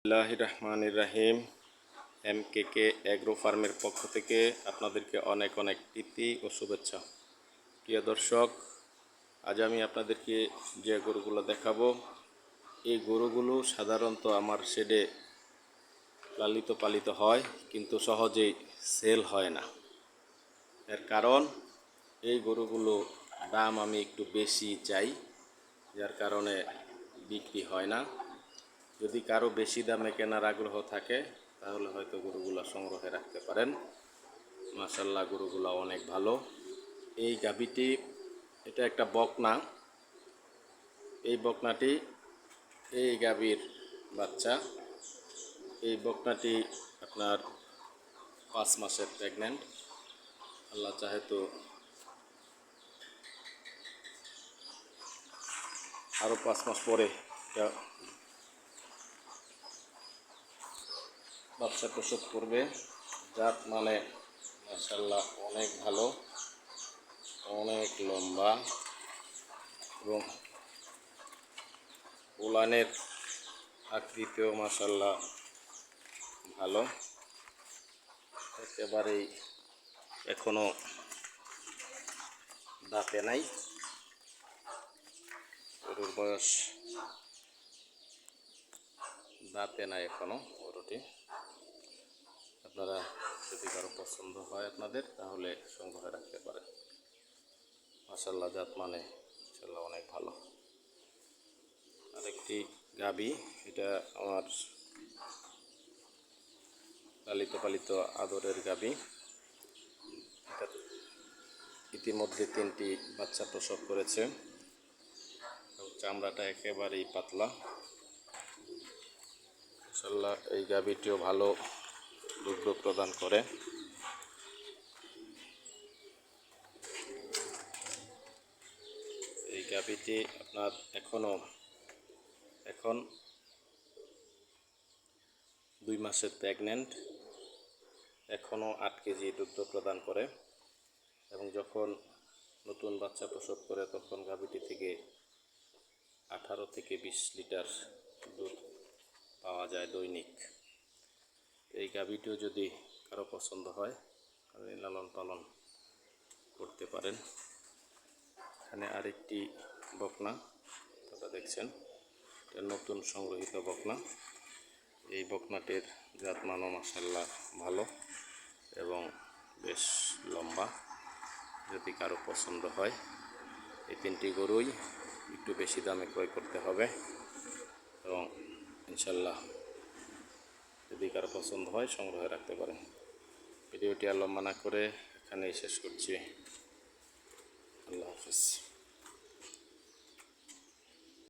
রহমানির রাহিম। MKK agro ফার্মের পক্ষ থেকে আপনাদেরকে অনেক অনেক প্রীতি ও শুভেচ্ছা। প্রিয় দর্শক, আজ আমি আপনাদেরকে যে গরুগুলো দেখাবো, এই গরুগুলো সাধারণত আমার শেডে লালিত পালিত হয়, কিন্তু সহজেই সেল হয় না। এর কারণ, এই গরুগুলো দাম আমি একটু বেশি চাই, যার কারণে বিক্রি হয় না। যদি কারো বেশি দামে কেনার আগ্রহ থাকে তাহলে হয়তো গরুগুলা সংগ্রহে রাখতে পারেন। মাশাআল্লাহ, গরুগুলা অনেক ভালো। এই গাভীটি, এটা একটা বকনা। এই বকনাটি এই গাভীর বাচ্চা। এই বকনাটি আপনার 5 মাসের প্রেগন্যান্ট। আল্লাহ চাহে তো আরও 5 মাস পরে এটা বাচ্চা প্রসব করবে। জাত মানে মাশাআল্লাহ অনেক ভালো, অনেক লম্বা এবং উলানের আকৃতিও মাশাআল্লাহ ভালো। একেবারেই এখনো দাঁতে নাই। গরুর বয়স দাঁতে নাই এখনো গরুটি। আপনারা যদি কারো পছন্দ হয় আপনাদের, তাহলে সংগ্রহে রাখতে পারেন। মাশাআল্লাহ, জাত মানে মাশাআল্লাহ অনেক ভালো। আরেকটি গাভী, এটা আমার লালিত পালিত আদরের গাভী। এটা ইতিমধ্যে 3টি বাচ্চা প্রসব করেছে। চামড়াটা একেবারেই পাতলা। মাশাআল্লাহ, এই গাভীটিও ভালো দুগ্ধ প্রদান করে। এই গাভীটি আপনার এখন 2 মাসের প্রেগন্যান্ট। এখনও 8 কেজি দুগ্ধ প্রদান করে এবং যখন নতুন বাচ্চা প্রসব করে তখন গাভীটি থেকে 18 থেকে 20 লিটার দুধ পাওয়া যায় দৈনিক। এই গাভীটিও যদি কারো পছন্দ হয় তাহলে লালন পালন করতে পারেন। এখানে আরেকটি বকনা আপনারা দেখছেন, এটা নতুন সংগ্রহিত বকনা। এই বকনাটির জাতমানও মাশাআল্লাহ ভালো এবং বেশ লম্বা। যদি কারো পছন্দ হয়, এই 3টি গরুই একটু বেশি দামে ক্রয় করতে হবে এবং ইনশাল্লাহ যদি কারো পছন্দ হয় সংগ্রহে রাখতে পারেন। ভিডিওটি আর লম্বা না করে এখানেই শেষ করছি। আল্লাহ হাফেজ।